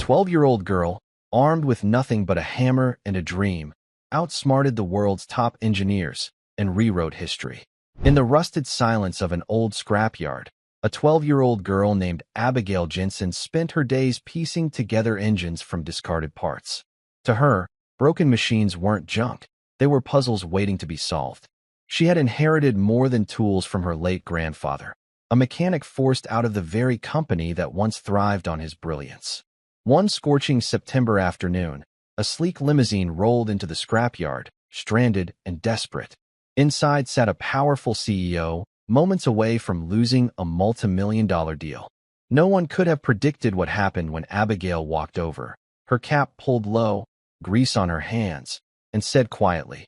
12-year-old girl, armed with nothing but a hammer and a dream, outsmarted the world's top engineers and rewrote history. In the rusted silence of an old scrapyard, a 12-year-old girl named Abigail Jensen spent her days piecing together engines from discarded parts. To her, broken machines weren't junk. They were puzzles waiting to be solved. She had inherited more than tools from her late grandfather, a mechanic forced out of the very company that once thrived on his brilliance. One scorching September afternoon, a sleek limousine rolled into the scrapyard, stranded and desperate. Inside sat a powerful CEO, moments away from losing a multi-million-dollar deal. No one could have predicted what happened when Abigail walked over, her cap pulled low, grease on her hands, and said quietly,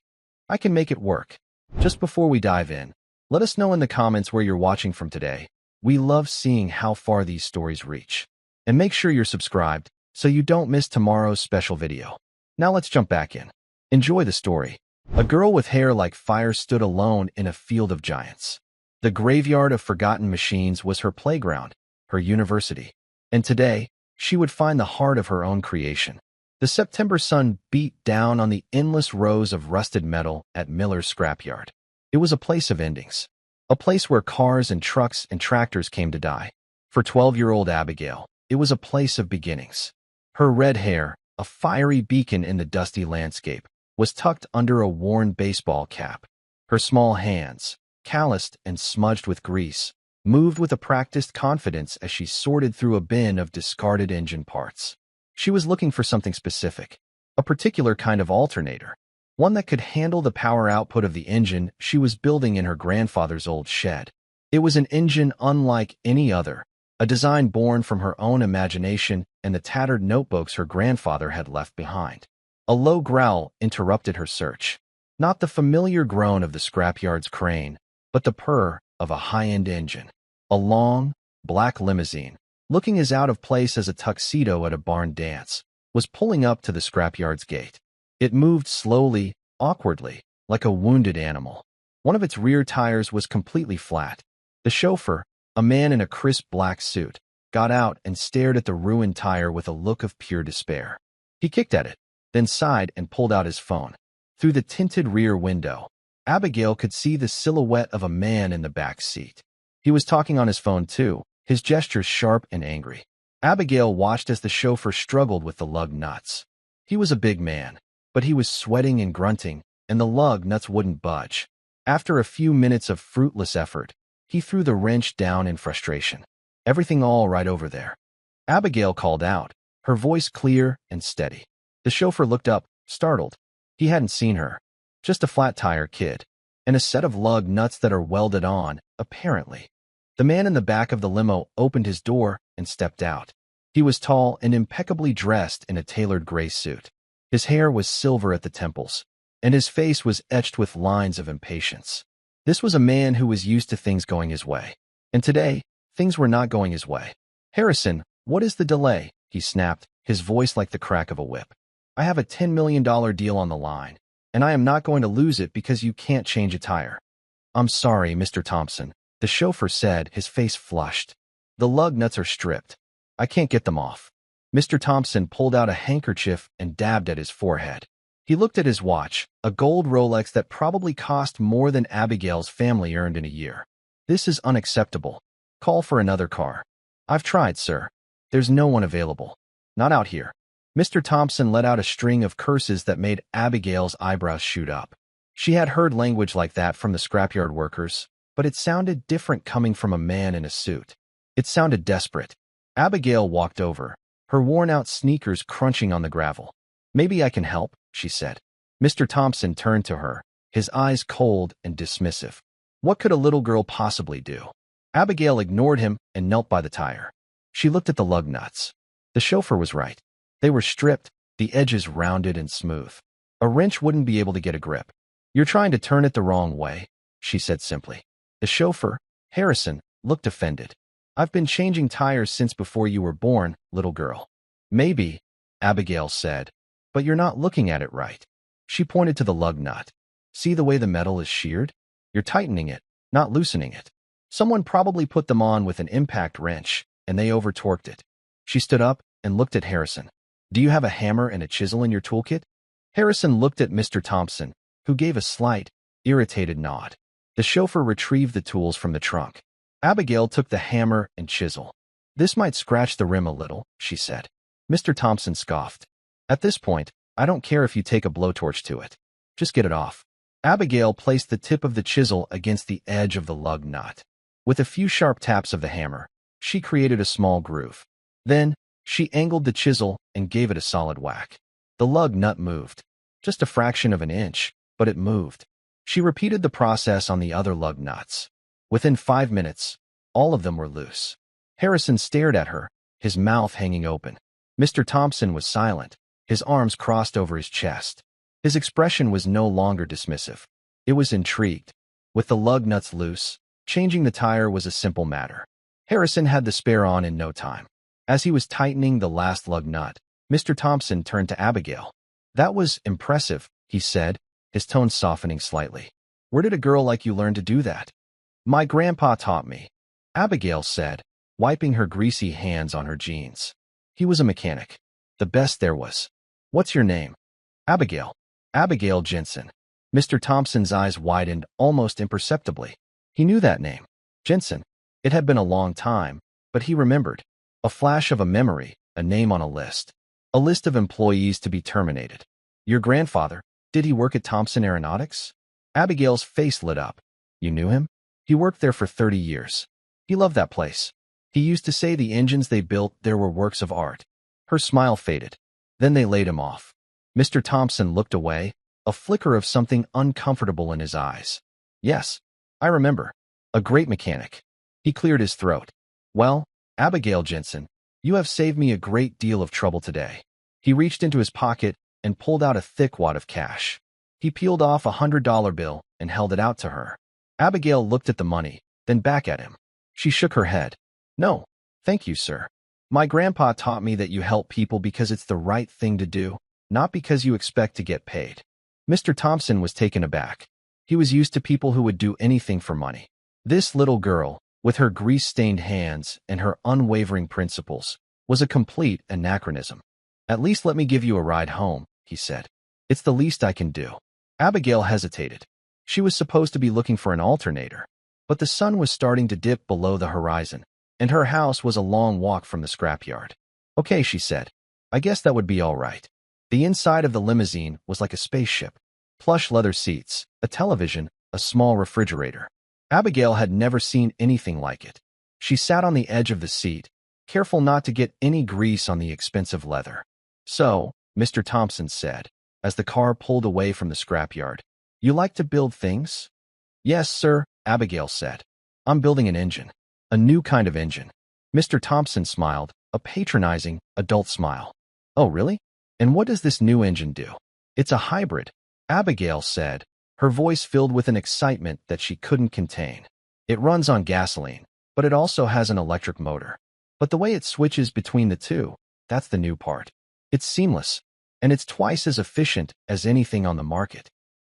"I can make it work." Just before we dive in, let us know in the comments where you're watching from today. We love seeing how far these stories reach. And make sure you're subscribed so you don't miss tomorrow's special video. Now let's jump back in. Enjoy the story. A girl with hair like fire stood alone in a field of giants. The graveyard of forgotten machines was her playground, her university. And today, she would find the heart of her own creation. The September sun beat down on the endless rows of rusted metal at Miller's scrapyard. It was a place of endings, a place where cars and trucks and tractors came to die. For 12-year-old Abigail, it was a place of beginnings. Her red hair, a fiery beacon in the dusty landscape, was tucked under a worn baseball cap. Her small hands, calloused and smudged with grease, moved with a practiced confidence as she sorted through a bin of discarded engine parts. She was looking for something specific, a particular kind of alternator, one that could handle the power output of the engine she was building in her grandfather's old shed. It was an engine unlike any other, a design born from her own imagination and the tattered notebooks her grandfather had left behind. A low growl interrupted her search, not the familiar groan of the scrapyard's crane, but the purr of a high-end engine. A long, black limousine, looking as out of place as a tuxedo at a barn dance, was pulling up to the scrapyard's gate. It moved slowly, awkwardly, like a wounded animal. One of its rear tires was completely flat. The chauffeur, a man in a crisp black suit, got out and stared at the ruined tire with a look of pure despair. He kicked at it, then sighed and pulled out his phone. Through the tinted rear window, Abigail could see the silhouette of a man in the back seat. He was talking on his phone too, his gestures sharp and angry. Abigail watched as the chauffeur struggled with the lug nuts. He was a big man, but he was sweating and grunting, and the lug nuts wouldn't budge. After a few minutes of fruitless effort, he threw the wrench down in frustration. "Everything all right over there?" Abigail called out, her voice clear and steady. The chauffeur looked up, startled. He hadn't seen her. Just a flat tire, kid. And a set of lug nuts that are welded on, apparently. The man in the back of the limo opened his door and stepped out. He was tall and impeccably dressed in a tailored gray suit. His hair was silver at the temples, and his face was etched with lines of impatience. This was a man who was used to things going his way. And today, things were not going his way. "Harrison, what is the delay?" he snapped, his voice like the crack of a whip. "I have a $10 million deal on the line, and I am not going to lose it because you can't change a tire." "I'm sorry, Mr. Thompson," the chauffeur said, his face flushed. "The lug nuts are stripped. I can't get them off." Mr. Thompson pulled out a handkerchief and dabbed at his forehead. He looked at his watch, a gold Rolex that probably cost more than Abigail's family earned in a year. "This is unacceptable. Call for another car." "I've tried, sir. There's no one available. Not out here." Mr. Thompson let out a string of curses that made Abigail's eyebrows shoot up. She had heard language like that from the scrapyard workers, but it sounded different coming from a man in a suit. It sounded desperate. Abigail walked over, her worn-out sneakers crunching on the gravel. "Maybe I can help," she said. Mr. Thompson turned to her, his eyes cold and dismissive. What could a little girl possibly do? Abigail ignored him and knelt by the tire. She looked at the lug nuts. The chauffeur was right. They were stripped, the edges rounded and smooth. A wrench wouldn't be able to get a grip. "You're trying to turn it the wrong way," she said simply. The chauffeur, Harrison, looked offended. "I've been changing tires since before you were born, little girl." "Maybe," Abigail said, "but you're not looking at it right." She pointed to the lug nut. "See the way the metal is sheared? You're tightening it, not loosening it. Someone probably put them on with an impact wrench, and they over-torqued it." She stood up, and looked at Harrison. Do you have a hammer and a chisel in your toolkit? Harrison looked at Mr. Thompson, who gave a slight, irritated nod. The chauffeur retrieved the tools from the trunk. Abigail took the hammer and chisel. This might scratch the rim a little, she said. Mr. Thompson scoffed. At this point, I don't care if you take a blowtorch to it. Just get it off. Abigail placed the tip of the chisel against the edge of the lug nut. With a few sharp taps of the hammer, she created a small groove. Then, she angled the chisel and gave it a solid whack. The lug nut moved. Just a fraction of an inch, but it moved. She repeated the process on the other lug nuts. Within 5 minutes, all of them were loose. Harrison stared at her, his mouth hanging open. Mr. Thompson was silent, his arms crossed over his chest. His expression was no longer dismissive. It was intrigued. With the lug nuts loose, changing the tire was a simple matter. Harrison had the spare on in no time. As he was tightening the last lug nut, Mr. Thompson turned to Abigail. That was impressive, he said, his tone softening slightly. Where did a girl like you learn to do that? My grandpa taught me, Abigail said, wiping her greasy hands on her jeans. He was a mechanic. The best there was. What's your name? Abigail. Abigail Jensen. Mr. Thompson's eyes widened almost imperceptibly. He knew that name. Jensen. It had been a long time, but he remembered. A flash of a memory, a name on a list. A list of employees to be terminated. Your grandfather, did he work at Thompson Aeronautics? Abigail's face lit up. You knew him? He worked there for 30 years. He loved that place. He used to say the engines they built there were works of art. Her smile faded. Then they laid him off. Mr. Thompson looked away, a flicker of something uncomfortable in his eyes. Yes, I remember. A great mechanic. He cleared his throat. Well, Abigail Jensen, you have saved me a great deal of trouble today. He reached into his pocket and pulled out a thick wad of cash. He peeled off a $100 bill and held it out to her. Abigail looked at the money, then back at him. She shook her head. No, thank you, sir. My grandpa taught me that you help people because it's the right thing to do, not because you expect to get paid. Mr. Thompson was taken aback. He was used to people who would do anything for money. This little girl, with her grease-stained hands and her unwavering principles, was a complete anachronism. At least let me give you a ride home, he said. It's the least I can do. Abigail hesitated. She was supposed to be looking for an alternator, but the sun was starting to dip below the horizon, and her house was a long walk from the scrapyard. Okay, she said. I guess that would be all right. The inside of the limousine was like a spaceship. Plush leather seats, a television, a small refrigerator. Abigail had never seen anything like it. She sat on the edge of the seat, careful not to get any grease on the expensive leather. So, Mr. Thompson said, as the car pulled away from the scrapyard, you like to build things? Yes, sir, Abigail said. I'm building an engine. A new kind of engine. Mr. Thompson smiled, a patronizing, adult smile. Oh, really? And what does this new engine do? It's a hybrid, Abigail said, her voice filled with an excitement that she couldn't contain. It runs on gasoline, but it also has an electric motor. But the way it switches between the two, that's the new part. It's seamless, and it's twice as efficient as anything on the market.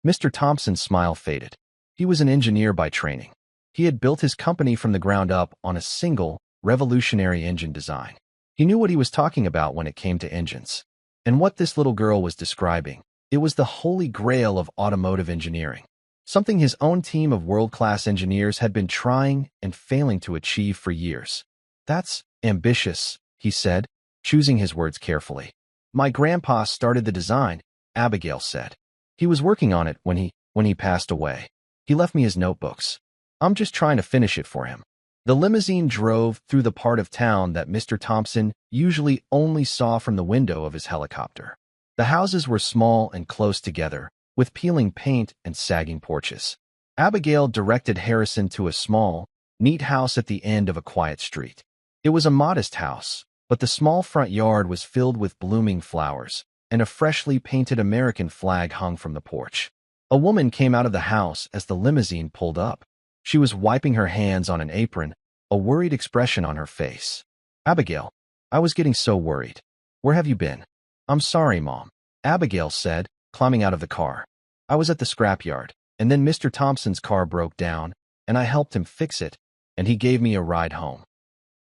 Mr. Thompson's smile faded. He was an engineer by training. He had built his company from the ground up on a single, revolutionary engine design. He knew what he was talking about when it came to engines. And what this little girl was describing, it was the holy grail of automotive engineering, something his own team of world-class engineers had been trying and failing to achieve for years. That's ambitious, he said, choosing his words carefully. My grandpa started the design, Abigail said. He was working on it when he passed away. He left me his notebooks. I'm just trying to finish it for him. The limousine drove through the part of town that Mr. Thompson usually only saw from the window of his helicopter. The houses were small and close together, with peeling paint and sagging porches. Abigail directed Harrison to a small, neat house at the end of a quiet street. It was a modest house, but the small front yard was filled with blooming flowers, and a freshly painted American flag hung from the porch. A woman came out of the house as the limousine pulled up. She was wiping her hands on an apron, a worried expression on her face. Abigail, I was getting so worried. Where have you been? I'm sorry, Mom, Abigail said, climbing out of the car. I was at the scrapyard, and then Mr. Thompson's car broke down, and I helped him fix it, and he gave me a ride home.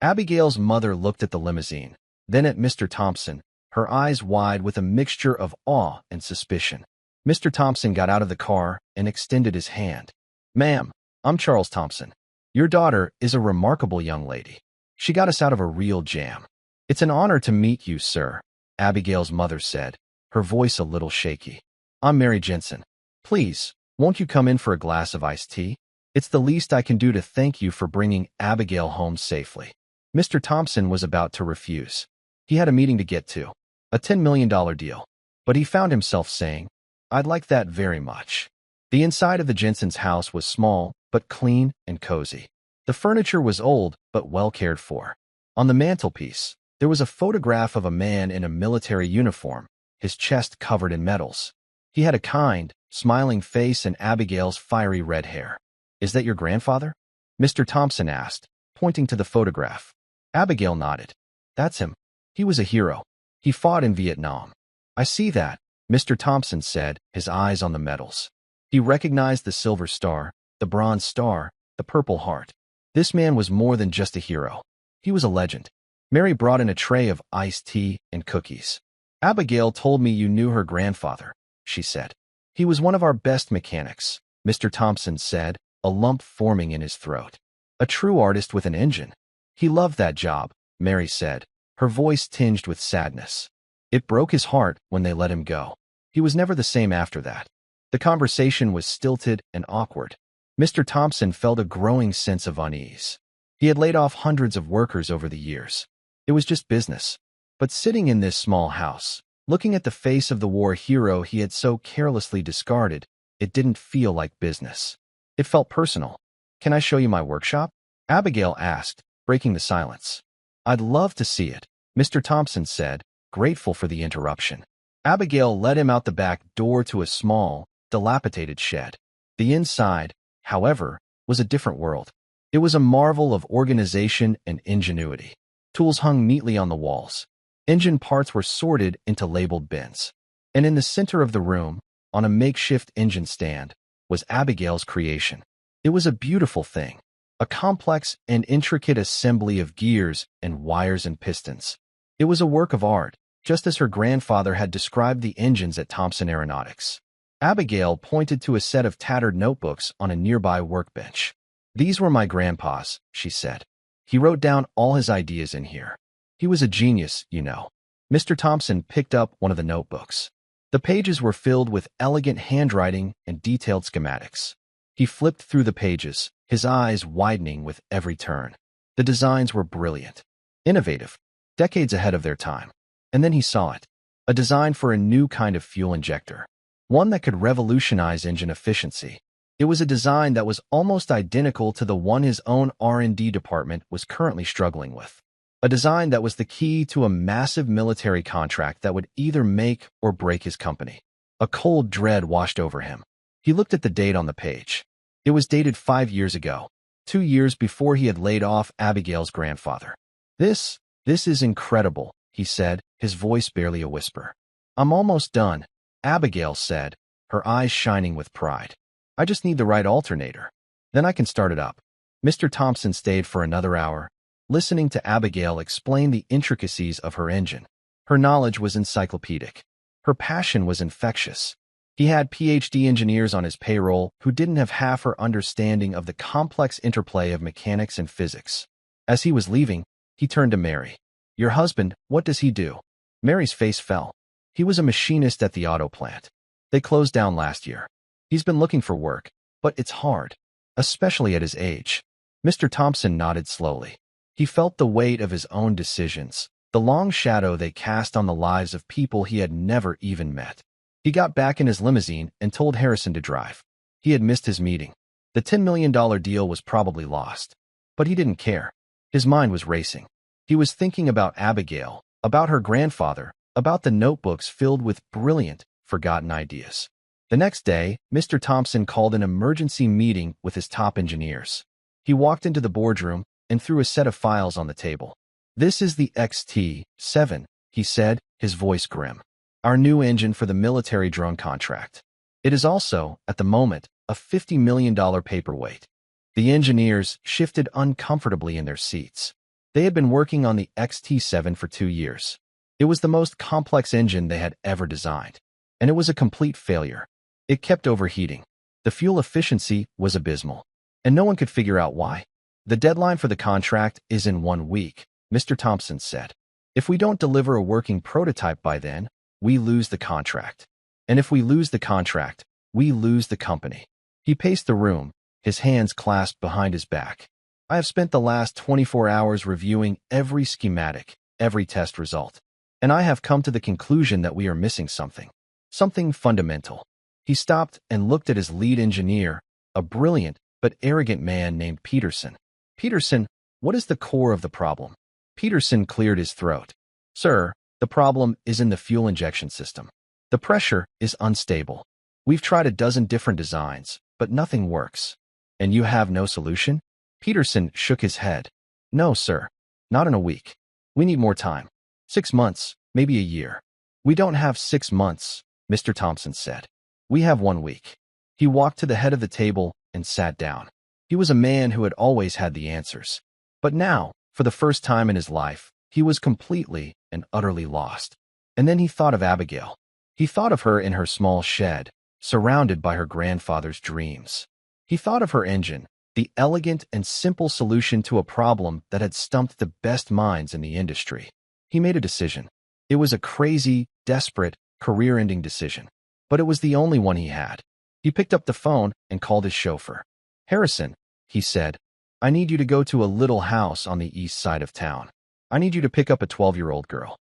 Abigail's mother looked at the limousine, then at Mr. Thompson, her eyes wide with a mixture of awe and suspicion. Mr. Thompson got out of the car and extended his hand. "Ma'am, I'm Charles Thompson. Your daughter is a remarkable young lady. She got us out of a real jam." "It's an honor to meet you, sir," Abigail's mother said, her voice a little shaky. "I'm Mary Jensen. Please, won't you come in for a glass of iced tea? It's the least I can do to thank you for bringing Abigail home safely." Mr. Thompson was about to refuse. He had a meeting to get to, a $10 million deal. But he found himself saying, "I'd like that very much." The inside of the Jensen's house was small, but clean and cozy. The furniture was old, but well cared for. On the mantelpiece, there was a photograph of a man in a military uniform, his chest covered in medals. He had a kind, smiling face and Abigail's fiery red hair. "Is that your grandfather?" Mr. Thompson asked, pointing to the photograph. Abigail nodded. "That's him. He was a hero. He fought in Vietnam." "I see that," Mr. Thompson said, his eyes on the medals. He recognized the silver star, the bronze star, the purple heart. This man was more than just a hero. He was a legend. Mary brought in a tray of iced tea and cookies. "Abigail told me you knew her grandfather," she said. "He was one of our best mechanics," Mr. Thompson said, a lump forming in his throat. "A true artist with an engine. He loved that job," Mary said, her voice tinged with sadness. "It broke his heart when they let him go. He was never the same after that." The conversation was stilted and awkward. Mr. Thompson felt a growing sense of unease. He had laid off hundreds of workers over the years. It was just business. But sitting in this small house, looking at the face of the war hero he had so carelessly discarded, it didn't feel like business. It felt personal. "Can I show you my workshop?" Abigail asked, breaking the silence. "I'd love to see it," Mr. Thompson said, grateful for the interruption. Abigail led him out the back door to a small, dilapidated shed. The inside, however, was a different world. It was a marvel of organization and ingenuity. Tools hung neatly on the walls. Engine parts were sorted into labeled bins. And in the center of the room, on a makeshift engine stand, was Abigail's creation. It was a beautiful thing, a complex and intricate assembly of gears and wires and pistons. It was a work of art, just as her grandfather had described the engines at Thompson Aeronautics. Abigail pointed to a set of tattered notebooks on a nearby workbench. "These were my grandpa's," she said. "He wrote down all his ideas in here. He was a genius, you know." Mr. Thompson picked up one of the notebooks. The pages were filled with elegant handwriting and detailed schematics. He flipped through the pages, his eyes widening with every turn. The designs were brilliant, innovative, decades ahead of their time. And then he saw it, a design for a new kind of fuel injector, one that could revolutionize engine efficiency. It was a design that was almost identical to the one his own R&D department was currently struggling with. A design that was the key to a massive military contract that would either make or break his company. A cold dread washed over him. He looked at the date on the page. It was dated 5 years ago, 2 years before he had laid off Abigail's grandfather. This is incredible," he said, his voice barely a whisper. "I'm almost done," Abigail said, her eyes shining with pride. "I just need the right alternator. Then I can start it up." Mr. Thompson stayed for another hour, listening to Abigail explain the intricacies of her engine. Her knowledge was encyclopedic. Her passion was infectious. He had PhD engineers on his payroll who didn't have half her understanding of the complex interplay of mechanics and physics. As he was leaving, he turned to Mary. "Your husband, what does he do?" Mary's face fell. "He was a machinist at the auto plant. They closed down last year. He's been looking for work, but it's hard, especially at his age." Mr. Thompson nodded slowly. He felt the weight of his own decisions, the long shadow they cast on the lives of people he had never even met. He got back in his limousine and told Harrison to drive. He had missed his meeting. The $10 million deal was probably lost. But he didn't care. His mind was racing. He was thinking about Abigail, about her grandfather, about the notebooks filled with brilliant, forgotten ideas. The next day, Mr. Thompson called an emergency meeting with his top engineers. He walked into the boardroom and threw a set of files on the table. "This is the XT-7, he said, his voice grim. "Our new engine for the military drone contract. It is also, at the moment, a $50 million paperweight." The engineers shifted uncomfortably in their seats. They had been working on the XT7 for 2 years. It was the most complex engine they had ever designed, and it was a complete failure. It kept overheating. The fuel efficiency was abysmal, and no one could figure out why. The deadline for the contract is in 1 week, Mr. Thompson said. If we don't deliver a working prototype by then, we lose the contract. And if we lose the contract, we lose the company. He paced the room, his hands clasped behind his back. I have spent the last 24 hours reviewing every schematic, every test result, and I have come to the conclusion that we are missing something. Something fundamental. He stopped and looked at his lead engineer, a brilliant but arrogant man named Peterson. Peterson, what is the core of the problem? Peterson cleared his throat. Sir, the problem is in the fuel injection system. The pressure is unstable. We've tried a dozen different designs, but nothing works. And you have no solution? Peterson shook his head. No, sir. Not in a week. We need more time. 6 months, maybe a year. We don't have 6 months, Mr. Thompson said. We have 1 week. He walked to the head of the table and sat down. He was a man who had always had the answers. But now, for the first time in his life, he was completely and utterly lost. And then he thought of Abigail. He thought of her in her small shed, surrounded by her grandfather's dreams. He thought of her engine, the elegant and simple solution to a problem that had stumped the best minds in the industry. He made a decision. It was a crazy, desperate, career-ending decision. But it was the only one he had. He picked up the phone and called his chauffeur. Harrison, he said, I need you to go to a little house on the east side of town. I need you to pick up a 12-year-old girl.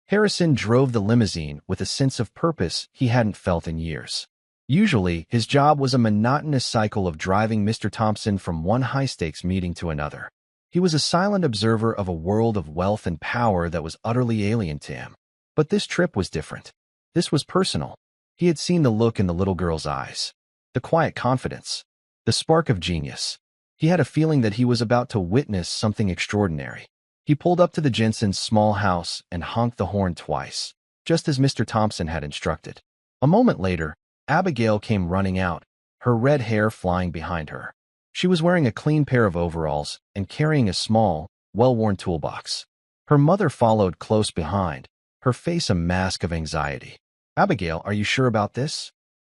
Harrison drove the limousine with a sense of purpose he hadn't felt in years. Usually, his job was a monotonous cycle of driving Mr. Thompson from one high-stakes meeting to another. He was a silent observer of a world of wealth and power that was utterly alien to him. But this trip was different. This was personal. He had seen the look in the little girl's eyes, the quiet confidence, the spark of genius. He had a feeling that he was about to witness something extraordinary. He pulled up to the Jensen's small house and honked the horn twice, just as Mr. Thompson had instructed. A moment later, Abigail came running out, her red hair flying behind her. She was wearing a clean pair of overalls and carrying a small, well-worn toolbox. Her mother followed close behind, her face a mask of anxiety. Abigail, are you sure about this?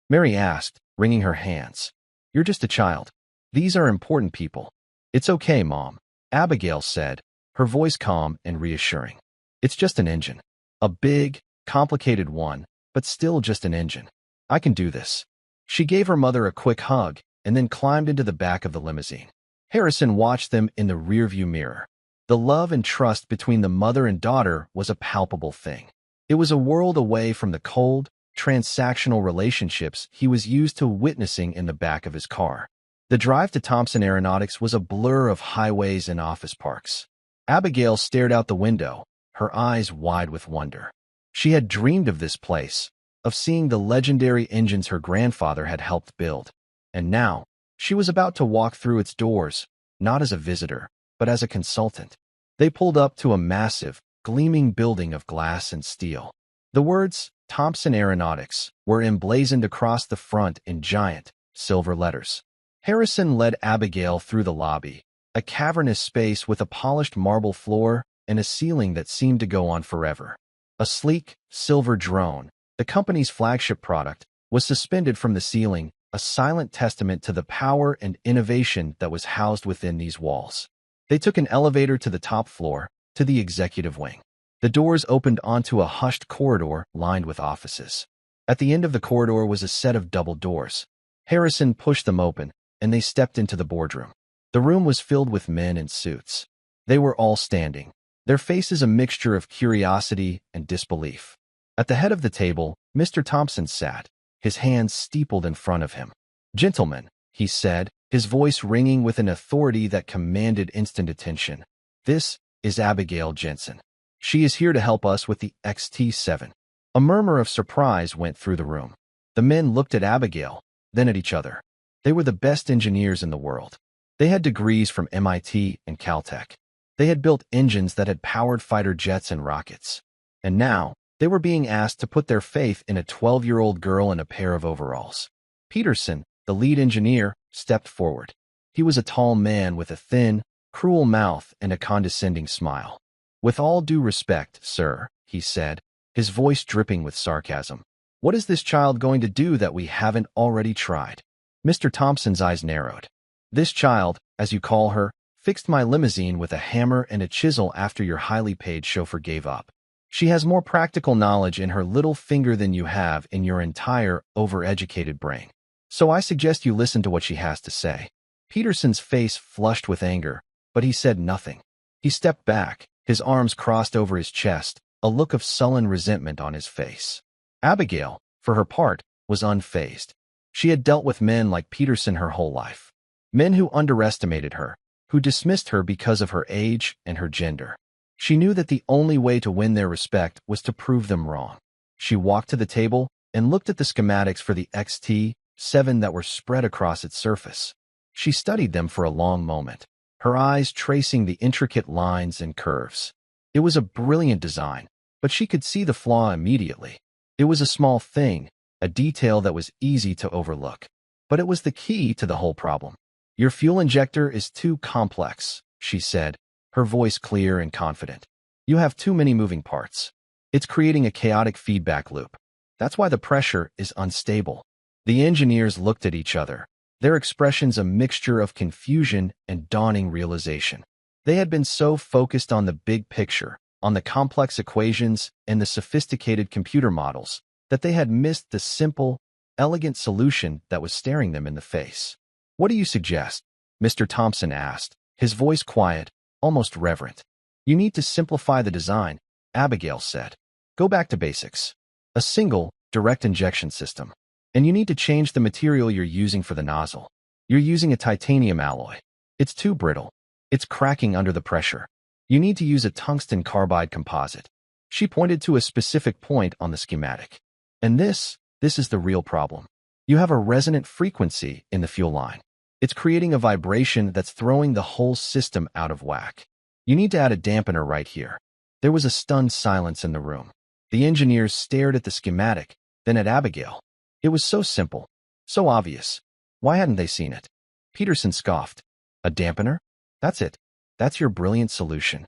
Mary asked, wringing her hands. You're just a child. These are important people. It's okay, Mom, Abigail said, her voice calm and reassuring. It's just an engine. A big, complicated one, but still just an engine. I can do this. She gave her mother a quick hug and then climbed into the back of the limousine. Harrison watched them in the rearview mirror. The love and trust between the mother and daughter was a palpable thing. It was a world away from the cold, transactional relationships he was used to witnessing in the back of his car. The drive to Thompson Aeronautics was a blur of highways and office parks. Abigail stared out the window, her eyes wide with wonder. She had dreamed of this place, of seeing the legendary engines her grandfather had helped build. And now, she was about to walk through its doors, not as a visitor, but as a consultant. They pulled up to a massive, gleaming building of glass and steel. The words, Thompson Aeronautics, were emblazoned across the front in giant, silver letters. Harrison led Abigail through the lobby, a cavernous space with a polished marble floor and a ceiling that seemed to go on forever. A sleek, silver drone, the company's flagship product, was suspended from the ceiling, a silent testament to the power and innovation that was housed within these walls. They took an elevator to the top floor, to the executive wing. The doors opened onto a hushed corridor lined with offices. At the end of the corridor was a set of double doors. Harrison pushed them open, and they stepped into the boardroom. The room was filled with men in suits. They were all standing, their faces a mixture of curiosity and disbelief. At the head of the table, Mr. Thompson sat, his hands steepled in front of him. Gentlemen, he said, his voice ringing with an authority that commanded instant attention. This is Abigail Jensen. She is here to help us with the XT7. A murmur of surprise went through the room. The men looked at Abigail, then at each other. They were the best engineers in the world. They had degrees from MIT and Caltech. They had built engines that had powered fighter jets and rockets. And now, they were being asked to put their faith in a 12-year-old girl in a pair of overalls. Peterson, the lead engineer, stepped forward. He was a tall man with a thin, cruel mouth, and a condescending smile. "With all due respect, sir," he said, his voice dripping with sarcasm, "what is this child going to do that we haven't already tried?" Mr. Thompson's eyes narrowed. "This child, as you call her, fixed my limousine with a hammer and a chisel after your highly paid chauffeur gave up. She has more practical knowledge in her little finger than you have in your entire overeducated brain. So I suggest you listen to what she has to say." Peterson's face flushed with anger, but he said nothing. He stepped back, his arms crossed over his chest, a look of sullen resentment on his face. Abigail, for her part, was unfazed. She had dealt with men like Peterson her whole life. Men who underestimated her, who dismissed her because of her age and her gender. She knew that the only way to win their respect was to prove them wrong. She walked to the table and looked at the schematics for the XT7 that were spread across its surface. She studied them for a long moment, her eyes tracing the intricate lines and curves. It was a brilliant design, but she could see the flaw immediately. It was a small thing, a detail that was easy to overlook. But it was the key to the whole problem. "Your fuel injector is too complex," she said, her voice clear and confident. "You have too many moving parts. It's creating a chaotic feedback loop. That's why the pressure is unstable." The engineers looked at each other, their expressions a mixture of confusion and dawning realization. They had been so focused on the big picture, on the complex equations and the sophisticated computer models, that they had missed the simple, elegant solution that was staring them in the face. "What do you suggest?" Mr. Thompson asked, his voice quiet, almost reverent. "You need to simplify the design," Abigail said. "Go back to basics. A single, direct injection system. And you need to change the material you're using for the nozzle. You're using a titanium alloy. It's too brittle. It's cracking under the pressure. You need to use a tungsten carbide composite." She pointed to a specific point on the schematic. "And this is the real problem. You have a resonant frequency in the fuel line. It's creating a vibration that's throwing the whole system out of whack. You need to add a dampener right here." There was a stunned silence in the room. The engineers stared at the schematic, then at Abigail. It was so simple, so obvious. Why hadn't they seen it? Peterson scoffed. "A dampener? That's it. That's your brilliant solution."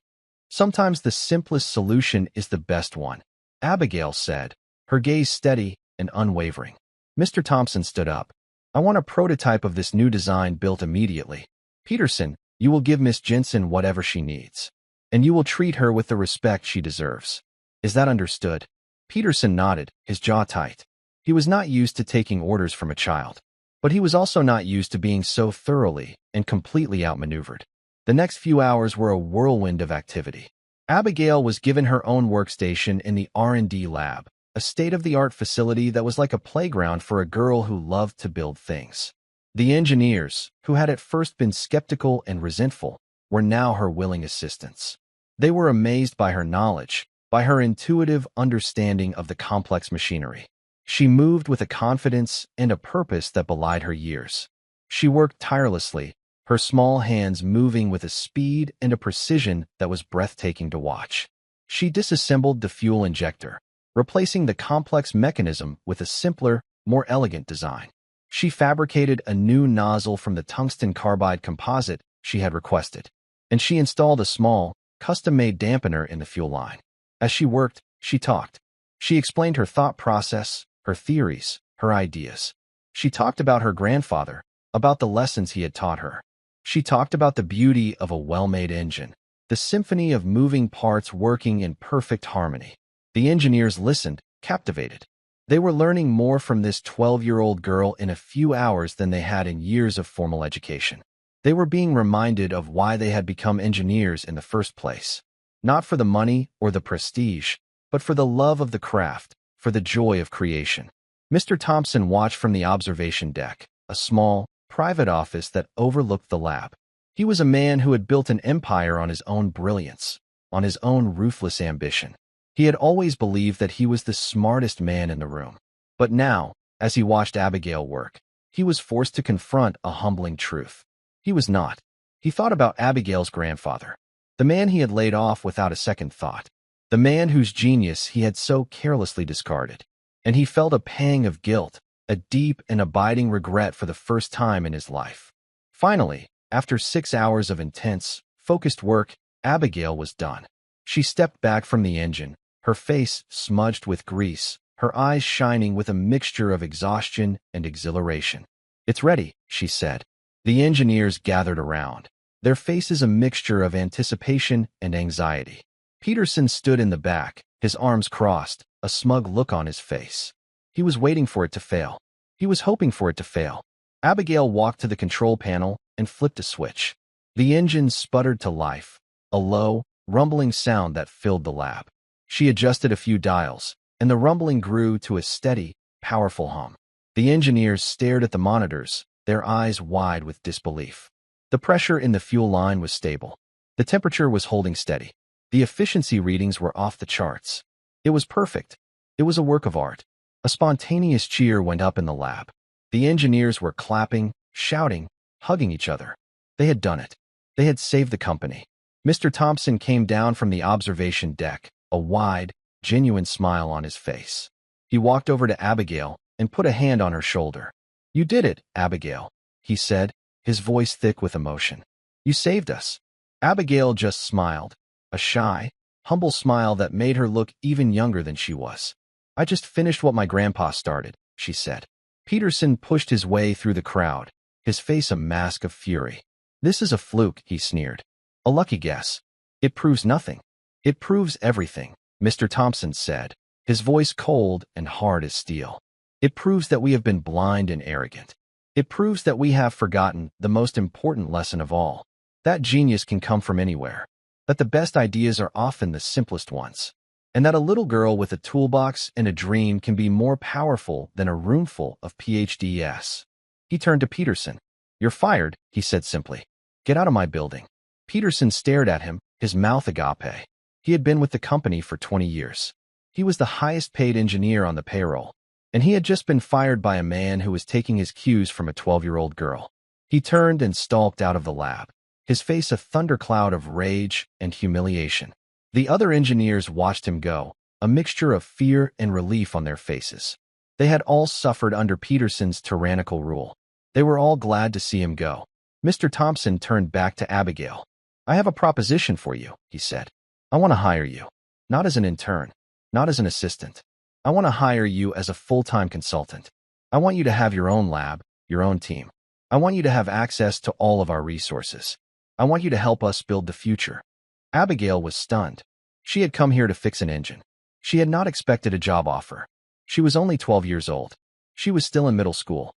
"Sometimes the simplest solution is the best one," Abigail said, her gaze steady and unwavering. Mr. Thompson stood up. "I want a prototype of this new design built immediately. Peterson, you will give Miss Jensen whatever she needs. And you will treat her with the respect she deserves. Is that understood?" Peterson nodded, his jaw tight. He was not used to taking orders from a child. But he was also not used to being so thoroughly and completely outmaneuvered. The next few hours were a whirlwind of activity. Abigail was given her own workstation in the R&D lab, a state-of-the-art facility that was like a playground for a girl who loved to build things. The engineers, who had at first been skeptical and resentful, were now her willing assistants. They were amazed by her knowledge, by her intuitive understanding of the complex machinery. She moved with a confidence and a purpose that belied her years. She worked tirelessly, her small hands moving with a speed and a precision that was breathtaking to watch. She disassembled the fuel injector, replacing the complex mechanism with a simpler, more elegant design. She fabricated a new nozzle from the tungsten carbide composite she had requested, and she installed a small, custom-made dampener in the fuel line. As she worked, she talked. She explained her thought process, her theories, her ideas. She talked about her grandfather, about the lessons he had taught her. She talked about the beauty of a well-made engine, the symphony of moving parts working in perfect harmony. The engineers listened, captivated. They were learning more from this 12-year-old girl in a few hours than they had in years of formal education. They were being reminded of why they had become engineers in the first place. Not for the money or the prestige, but for the love of the craft, for the joy of creation. Mr. Thompson watched from the observation deck, a small, private office that overlooked the lab. He was a man who had built an empire on his own brilliance, on his own ruthless ambition. He had always believed that he was the smartest man in the room. But now, as he watched Abigail work, he was forced to confront a humbling truth. He was not. He thought about Abigail's grandfather, the man he had laid off without a second thought, the man whose genius he had so carelessly discarded. And he felt a pang of guilt, a deep and abiding regret for the first time in his life. Finally, after 6 hours of intense, focused work, Abigail was done. She stepped back from the engine, her face smudged with grease, her eyes shining with a mixture of exhaustion and exhilaration. "It's ready," she said. The engineers gathered around, their faces a mixture of anticipation and anxiety. Peterson stood in the back, his arms crossed, a smug look on his face. He was waiting for it to fail. He was hoping for it to fail. Abigail walked to the control panel and flipped a switch. The engine sputtered to life, a low, rumbling sound that filled the lab. She adjusted a few dials, and the rumbling grew to a steady, powerful hum. The engineers stared at the monitors, their eyes wide with disbelief. The pressure in the fuel line was stable. The temperature was holding steady. The efficiency readings were off the charts. It was perfect. It was a work of art. A spontaneous cheer went up in the lab. The engineers were clapping, shouting, hugging each other. They had done it. They had saved the company. Mr. Thompson came down from the observation deck, a wide, genuine smile on his face. He walked over to Abigail and put a hand on her shoulder. "You did it, Abigail," he said, his voice thick with emotion. "You saved us." Abigail just smiled, a shy, humble smile that made her look even younger than she was. "I just finished what my grandpa started," she said. Peterson pushed his way through the crowd, his face a mask of fury. "This is a fluke," he sneered. "A lucky guess. It proves nothing." "It proves everything," Mr. Thompson said, his voice cold and hard as steel. "It proves that we have been blind and arrogant. It proves that we have forgotten the most important lesson of all, that genius can come from anywhere, that the best ideas are often the simplest ones, and that a little girl with a toolbox and a dream can be more powerful than a roomful of PhDs." He turned to Peterson. "You're fired," he said simply. "Get out of my building." Peterson stared at him, his mouth agape. He had been with the company for 20 years. He was the highest-paid engineer on the payroll, and he had just been fired by a man who was taking his cues from a 12-year-old girl. He turned and stalked out of the lab, his face a thundercloud of rage and humiliation. The other engineers watched him go, a mixture of fear and relief on their faces. They had all suffered under Peterson's tyrannical rule. They were all glad to see him go. Mr. Thompson turned back to Abigail. "I have a proposition for you," he said. "I want to hire you, not as an intern, not as an assistant. I want to hire you as a full-time consultant. I want you to have your own lab, your own team. I want you to have access to all of our resources. I want you to help us build the future." Abigail was stunned. She had come here to fix an engine. She had not expected a job offer. She was only 12 years old. She was still in middle school.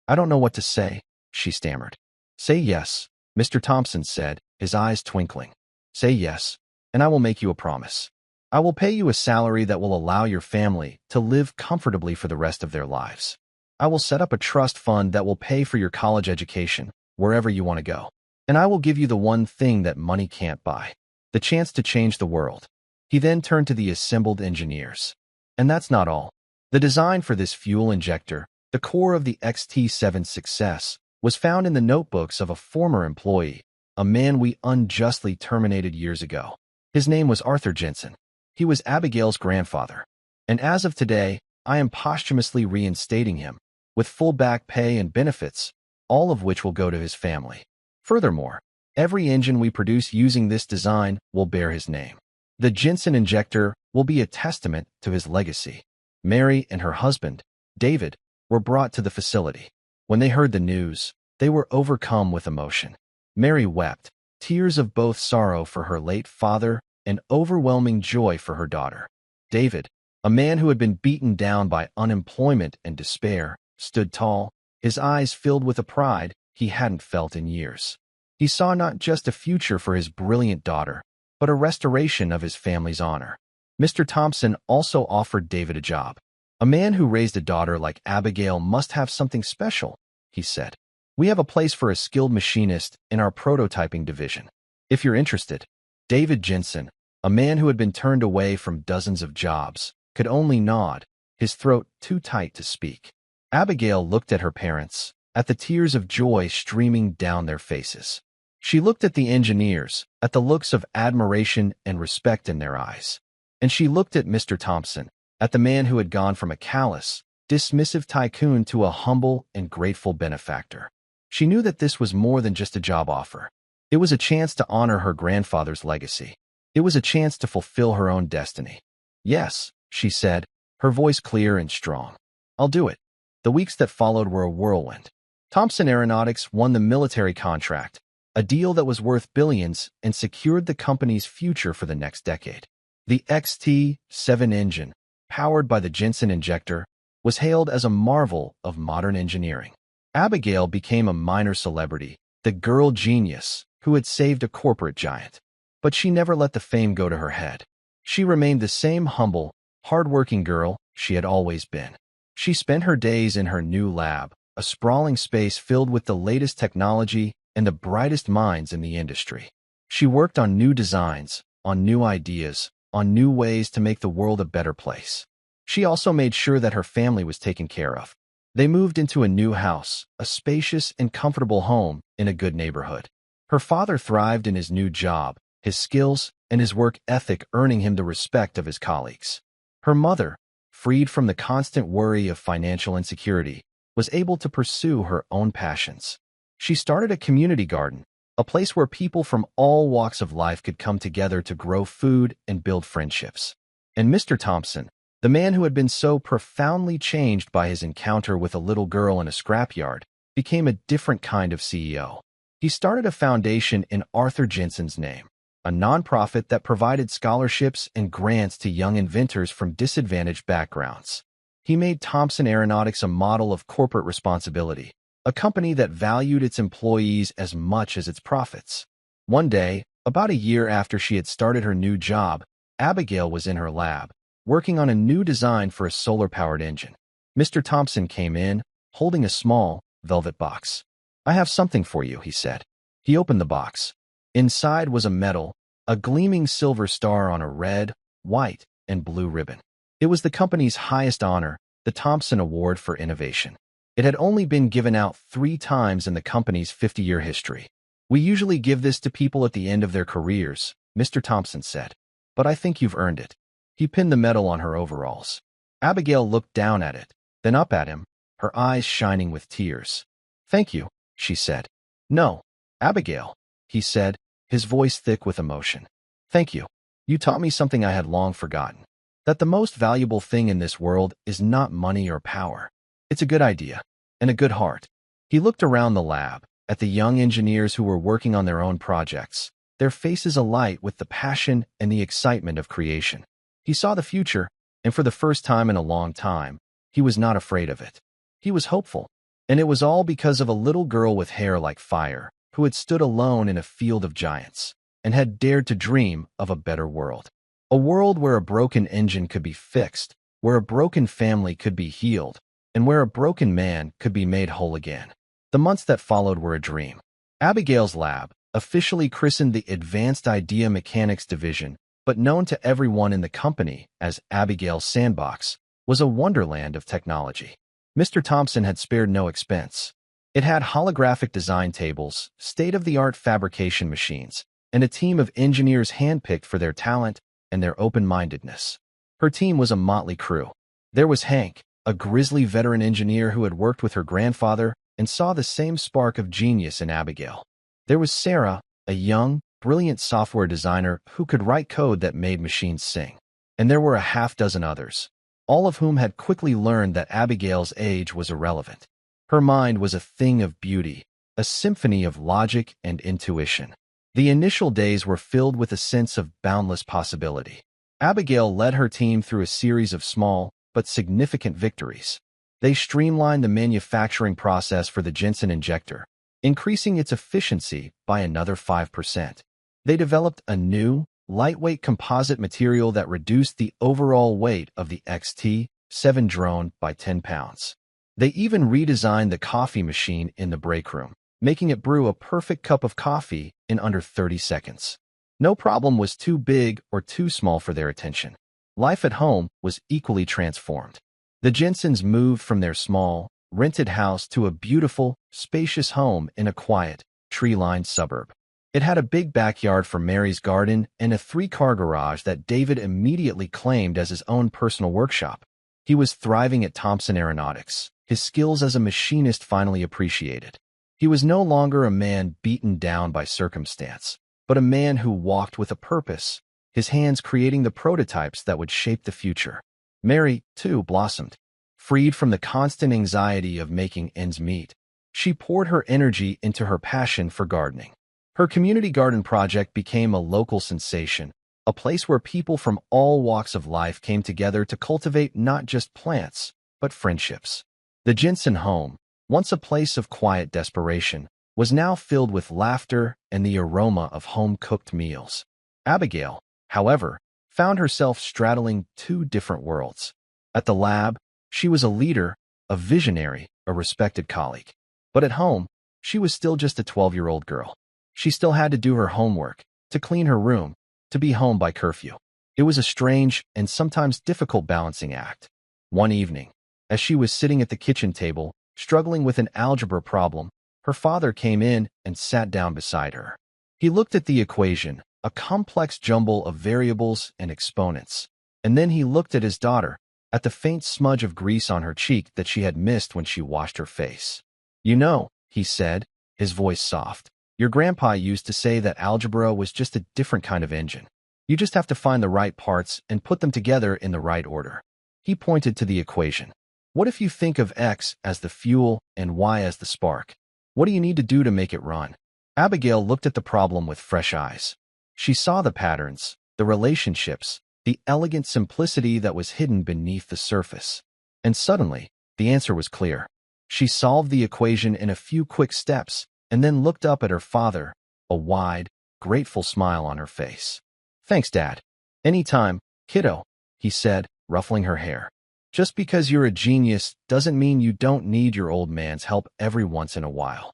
I don't know what to say," she stammered. "Say yes," Mr. Thompson said, his eyes twinkling. "Say yes, and I will make you a promise. I will pay you a salary that will allow your family to live comfortably for the rest of their lives. I will set up a trust fund that will pay for your college education, wherever you want to go. And I will give you the one thing that money can't buy, the chance to change the world." He then turned to the assembled engineers. "And that's not all. The design for this fuel injector, the core of the XT7's success, was found in the notebooks of a former employee, a man we unjustly terminated years ago. His name was Arthur Jensen. He was Abigail's grandfather. And as of today, I am posthumously reinstating him, with full back pay and benefits, all of which will go to his family. Furthermore, every engine we produce using this design will bear his name. The Jensen injector will be a testament to his legacy." Mary and her husband, David, were brought to the facility. When they heard the news, they were overcome with emotion. Mary wept, tears of both sorrow for her late father and overwhelming joy for her daughter. David, a man who had been beaten down by unemployment and despair, stood tall, his eyes filled with a pride he hadn't felt in years. He saw not just a future for his brilliant daughter, but a restoration of his family's honor. Mr. Thompson also offered David a job. "A man who raised a daughter like Abigail must have something special," he said. "We have a place for a skilled machinist in our prototyping division. If you're interested." David Jensen, a man who had been turned away from dozens of jobs, could only nod, his throat too tight to speak. Abigail looked at her parents, at the tears of joy streaming down their faces. She looked at the engineers, at the looks of admiration and respect in their eyes. And she looked at Mr. Thompson, at the man who had gone from a callous, dismissive tycoon to a humble and grateful benefactor. She knew that this was more than just a job offer. It was a chance to honor her grandfather's legacy. It was a chance to fulfill her own destiny. Yes, she said, her voice clear and strong. I'll do it. The weeks that followed were a whirlwind. Thompson Aeronautics won the military contract, a deal that was worth billions and secured the company's future for the next decade. The XT-7 engine, powered by the Jensen injector, was hailed as a marvel of modern engineering. Abigail became a minor celebrity, the girl genius who had saved a corporate giant. But she never let the fame go to her head. She remained the same humble, hard-working girl she had always been. She spent her days in her new lab, a sprawling space filled with the latest technology and the brightest minds in the industry. She worked on new designs, on new ideas, on new ways to make the world a better place. She also made sure that her family was taken care of. They moved into a new house, a spacious and comfortable home in a good neighborhood. Her father thrived in his new job, his skills and his work ethic earning him the respect of his colleagues. Her mother, freed from the constant worry of financial insecurity, was able to pursue her own passions. She started a community garden, a place where people from all walks of life could come together to grow food and build friendships. And Mr. Thompson, the man who had been so profoundly changed by his encounter with a little girl in a scrapyard, became a different kind of CEO. He started a foundation in Arthur Jensen's name, a nonprofit that provided scholarships and grants to young inventors from disadvantaged backgrounds. He made Thompson Aeronautics a model of corporate responsibility, a company that valued its employees as much as its profits. One day, about a year after she had started her new job, Abigail was in her lab, working on a new design for a solar-powered engine. Mr. Thompson came in, holding a small, velvet box. "I have something for you," he said. He opened the box. Inside was a medal, a gleaming silver star on a red, white, and blue ribbon. It was the company's highest honor, the Thompson Award for Innovation. It had only been given out 3 times in the company's 50-year history. "We usually give this to people at the end of their careers," Mr. Thompson said. "But I think you've earned it." He pinned the medal on her overalls. Abigail looked down at it, then up at him, her eyes shining with tears. "Thank you," she said. "No, Abigail," he said, his voice thick with emotion. "Thank you. You taught me something I had long forgotten. That the most valuable thing in this world is not money or power. It's a good idea, and a good heart." He looked around the lab, at the young engineers who were working on their own projects, their faces alight with the passion and the excitement of creation. He saw the future, and for the first time in a long time, he was not afraid of it. He was hopeful, and it was all because of a little girl with hair like fire, who had stood alone in a field of giants, and had dared to dream of a better world. A world where a broken engine could be fixed, where a broken family could be healed, and where a broken man could be made whole again. The months that followed were a dream. Abigail's lab, officially christened the Advanced Idea Mechanics Division, but known to everyone in the company as Abigail's Sandbox, was a wonderland of technology. Mr. Thompson had spared no expense. It had holographic design tables, state-of-the-art fabrication machines, and a team of engineers handpicked for their talent and their open-mindedness. Her team was a motley crew. There was Hank, a grizzly veteran engineer who had worked with her grandfather and saw the same spark of genius in Abigail. There was Sarah, a young, brilliant software designer who could write code that made machines sing. And there were a half-dozen others, all of whom had quickly learned that Abigail's age was irrelevant. Her mind was a thing of beauty, a symphony of logic and intuition. The initial days were filled with a sense of boundless possibility. Abigail led her team through a series of small but significant victories. They streamlined the manufacturing process for the Jensen injector, increasing its efficiency by another 5%. They developed a new, lightweight composite material that reduced the overall weight of the XT-7 drone by 10 pounds. They even redesigned the coffee machine in the break room, making it brew a perfect cup of coffee in under 30 seconds. No problem was too big or too small for their attention. Life at home was equally transformed. The Jensens moved from their small, rented house to a beautiful, spacious home in a quiet, tree-lined suburb. It had a big backyard for Mary's garden and a 3-car garage that David immediately claimed as his own personal workshop. He was thriving at Thompson Aeronautics, his skills as a machinist finally appreciated. He was no longer a man beaten down by circumstance, but a man who walked with a purpose, his hands creating the prototypes that would shape the future. Mary, too, blossomed. Freed from the constant anxiety of making ends meet, she poured her energy into her passion for gardening. Her community garden project became a local sensation, a place where people from all walks of life came together to cultivate not just plants, but friendships. The Jensen home, once a place of quiet desperation, was now filled with laughter and the aroma of home-cooked meals. Abigail, however, found herself straddling two different worlds. At the lab, she was a leader, a visionary, a respected colleague. But at home, she was still just a 12-year-old girl. She still had to do her homework, to clean her room, to be home by curfew. It was a strange and sometimes difficult balancing act. One evening, as she was sitting at the kitchen table, struggling with an algebra problem, her father came in and sat down beside her. He looked at the equation, a complex jumble of variables and exponents, and then he looked at his daughter, at the faint smudge of grease on her cheek that she had missed when she washed her face. "You know," he said, his voice soft, "your grandpa used to say that algebra was just a different kind of engine. You just have to find the right parts and put them together in the right order." He pointed to the equation. "What if you think of X as the fuel and Y as the spark? What do you need to do to make it run?" Abigail looked at the problem with fresh eyes. She saw the patterns, the relationships, the elegant simplicity that was hidden beneath the surface. And suddenly, the answer was clear. She solved the equation in a few quick steps and then looked up at her father, a wide, grateful smile on her face. "Thanks, Dad." "Anytime, kiddo," he said, ruffling her hair. "Just because you're a genius doesn't mean you don't need your old man's help every once in a while."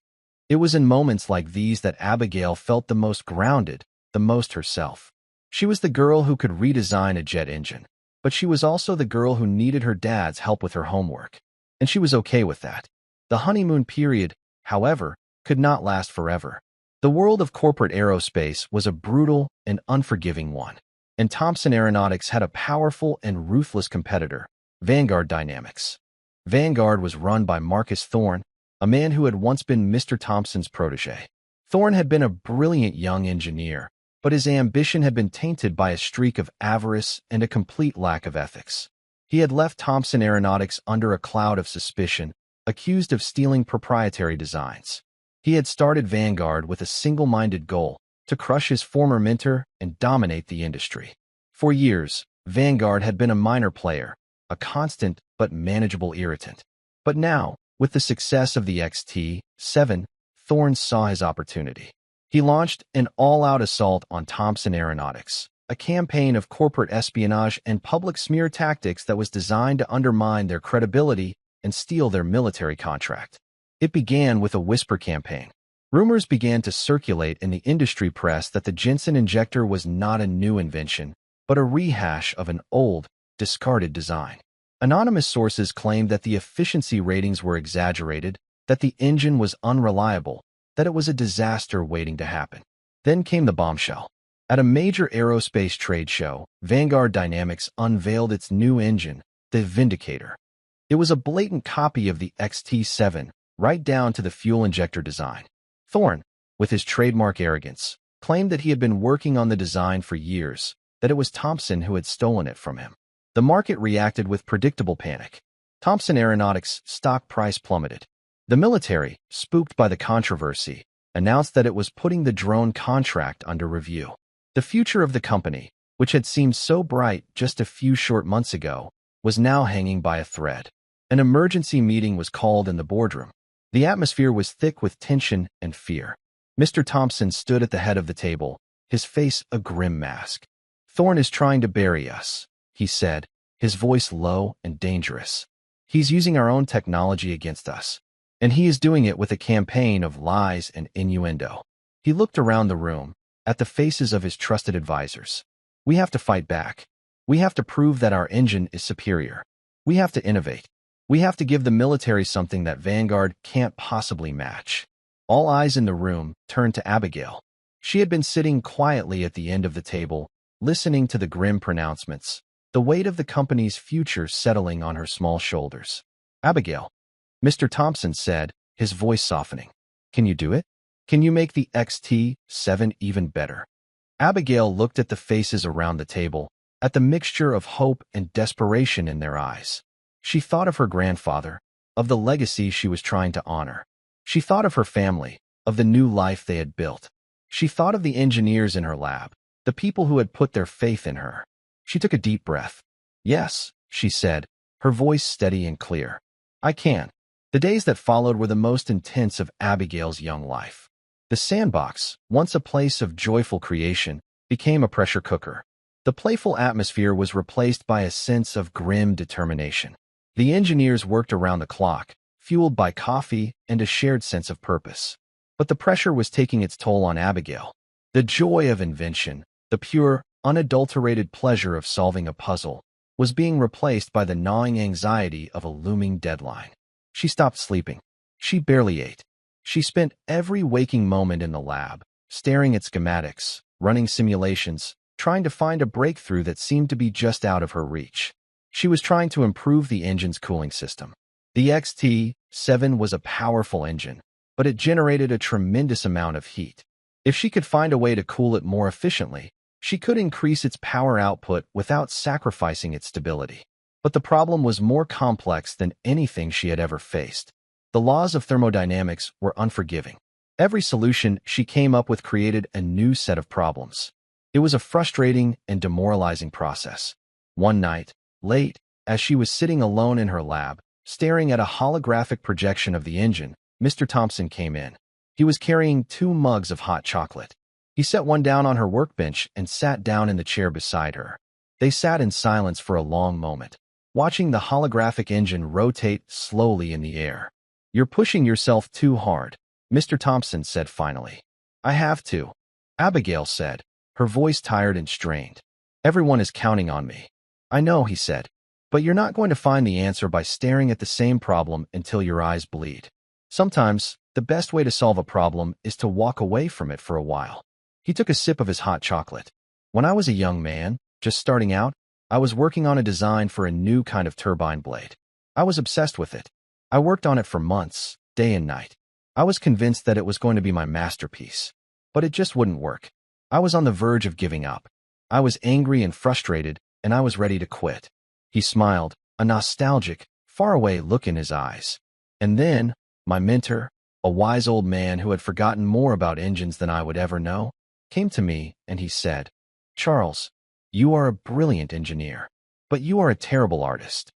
It was in moments like these that Abigail felt the most grounded, the most herself. She was the girl who could redesign a jet engine, but she was also the girl who needed her dad's help with her homework. And she was okay with that. The honeymoon period, however, could not last forever. The world of corporate aerospace was a brutal and unforgiving one, and Thompson Aeronautics had a powerful and ruthless competitor, Vanguard Dynamics. Vanguard was run by Marcus Thorne, a man who had once been Mr. Thompson's protege. Thorne had been a brilliant young engineer, but his ambition had been tainted by a streak of avarice and a complete lack of ethics. He had left Thompson Aeronautics under a cloud of suspicion, accused of stealing proprietary designs. He had started Vanguard with a single-minded goal, to crush his former mentor and dominate the industry. For years, Vanguard had been a minor player, a constant but manageable irritant. But now, with the success of the XT-7, Thorne saw his opportunity. He launched an all-out assault on Thompson Aeronautics, a campaign of corporate espionage and public smear tactics that was designed to undermine their credibility and steal their military contract. It began with a whisper campaign. Rumors began to circulate in the industry press that the Jensen injector was not a new invention, but a rehash of an old, discarded design. Anonymous sources claimed that the efficiency ratings were exaggerated, that the engine was unreliable, that it was a disaster waiting to happen. Then came the bombshell. At a major aerospace trade show, Vanguard Dynamics unveiled its new engine, the Vindicator. It was a blatant copy of the XT-7, right down to the fuel injector design. Thorne, with his trademark arrogance, claimed that he had been working on the design for years, that it was Thompson who had stolen it from him. The market reacted with predictable panic. Thompson Aeronautics' stock price plummeted. The military, spooked by the controversy, announced that it was putting the drone contract under review. The future of the company, which had seemed so bright just a few short months ago, was now hanging by a thread. An emergency meeting was called in the boardroom. The atmosphere was thick with tension and fear. Mr. Thompson stood at the head of the table, his face a grim mask. "Thorne is trying to bury us," he said, his voice low and dangerous. "He's using our own technology against us. And he is doing it with a campaign of lies and innuendo." He looked around the room, at the faces of his trusted advisors. "We have to fight back. We have to prove that our engine is superior. We have to innovate. We have to give the military something that Vanguard can't possibly match." All eyes in the room turned to Abigail. She had been sitting quietly at the end of the table, listening to the grim pronouncements, the weight of the company's future settling on her small shoulders. "Abigail," Mr. Thompson said, his voice softening. Can you do it? Can you make the XT7 even better? Abigail looked at the faces around the table, at the mixture of hope and desperation in their eyes. She thought of her grandfather, of the legacy she was trying to honor. She thought of her family, of the new life they had built. She thought of the engineers in her lab, the people who had put their faith in her. She took a deep breath. Yes, she said, her voice steady and clear. I can. The days that followed were the most intense of Abigail's young life. The sandbox, once a place of joyful creation, became a pressure cooker. The playful atmosphere was replaced by a sense of grim determination. The engineers worked around the clock, fueled by coffee and a shared sense of purpose. But the pressure was taking its toll on Abigail. The joy of invention, the pure, unadulterated pleasure of solving a puzzle, was being replaced by the gnawing anxiety of a looming deadline. She stopped sleeping. She barely ate. She spent every waking moment in the lab, staring at schematics, running simulations, trying to find a breakthrough that seemed to be just out of her reach. She was trying to improve the engine's cooling system. The XT7 was a powerful engine, but it generated a tremendous amount of heat. If she could find a way to cool it more efficiently, she could increase its power output without sacrificing its stability. But the problem was more complex than anything she had ever faced. The laws of thermodynamics were unforgiving. Every solution she came up with created a new set of problems. It was a frustrating and demoralizing process. One night, late, as she was sitting alone in her lab, staring at a holographic projection of the engine, Mr. Thompson came in. He was carrying 2 mugs of hot chocolate. He set one down on her workbench and sat down in the chair beside her. They sat in silence for a long moment, watching the holographic engine rotate slowly in the air. You're pushing yourself too hard, Mr. Thompson said finally. I have to, Abigail said, her voice tired and strained. Everyone is counting on me. I know, he said, but you're not going to find the answer by staring at the same problem until your eyes bleed. Sometimes, the best way to solve a problem is to walk away from it for a while. He took a sip of his hot chocolate. When I was a young man, just starting out, I was working on a design for a new kind of turbine blade. I was obsessed with it. I worked on it for months, day and night. I was convinced that it was going to be my masterpiece. But it just wouldn't work. I was on the verge of giving up. I was angry and frustrated, and I was ready to quit. He smiled, a nostalgic, faraway look in his eyes. And then, my mentor, a wise old man who had forgotten more about engines than I would ever know, came to me and he said, Charles, you are a brilliant engineer, but you are a terrible artist.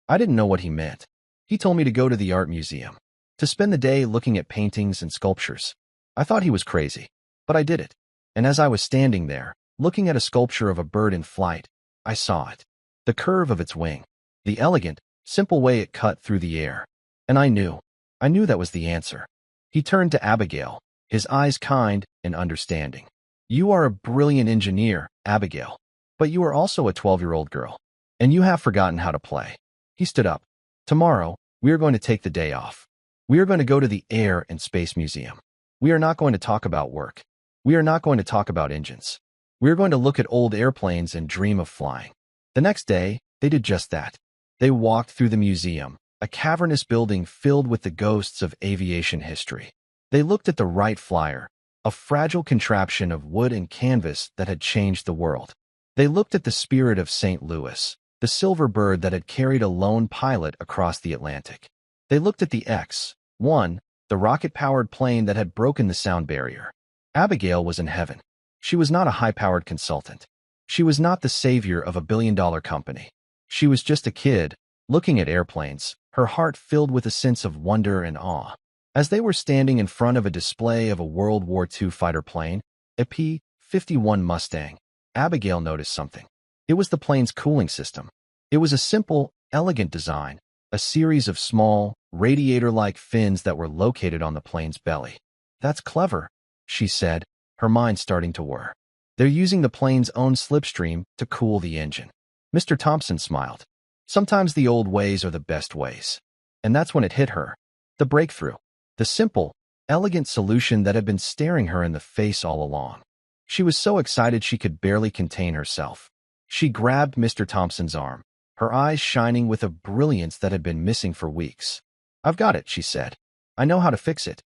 I didn't know what he meant. He told me to go to the art museum, to spend the day looking at paintings and sculptures. I thought he was crazy, but I did it. And as I was standing there, looking at a sculpture of a bird in flight, I saw it. The curve of its wing, the elegant, simple way it cut through the air. And I knew that was the answer. He turned to Abigail, his eyes kind and understanding. You are a brilliant engineer, Abigail, but you are also a 12-year-old girl, and you have forgotten how to play. He stood up. Tomorrow, we are going to take the day off. We are going to go to the Air and Space Museum. We are not going to talk about work. We are not going to talk about engines. We are going to look at old airplanes and dream of flying. The next day, they did just that. They walked through the museum, a cavernous building filled with the ghosts of aviation history. They looked at the Wright Flyer, a fragile contraption of wood and canvas that had changed the world. They looked at the Spirit of St. Louis, the silver bird that had carried a lone pilot across the Atlantic. They looked at the X-1, the rocket-powered plane that had broken the sound barrier. Abigail was in heaven. She was not a high-powered consultant. She was not the savior of a billion-dollar company. She was just a kid, looking at airplanes, her heart filled with a sense of wonder and awe. As they were standing in front of a display of a World War II fighter plane, a P-51 Mustang, Abigail noticed something. It was the plane's cooling system. It was a simple, elegant design, a series of small, radiator-like fins that were located on the plane's belly. That's clever, she said, her mind starting to whir. They're using the plane's own slipstream to cool the engine. Mr. Thompson smiled. Sometimes the old ways are the best ways. And that's when it hit her. The breakthrough. The simple, elegant solution that had been staring her in the face all along. She was so excited she could barely contain herself. She grabbed Mr. Thompson's arm, her eyes shining with a brilliance that had been missing for weeks. I've got it, she said. I know how to fix it.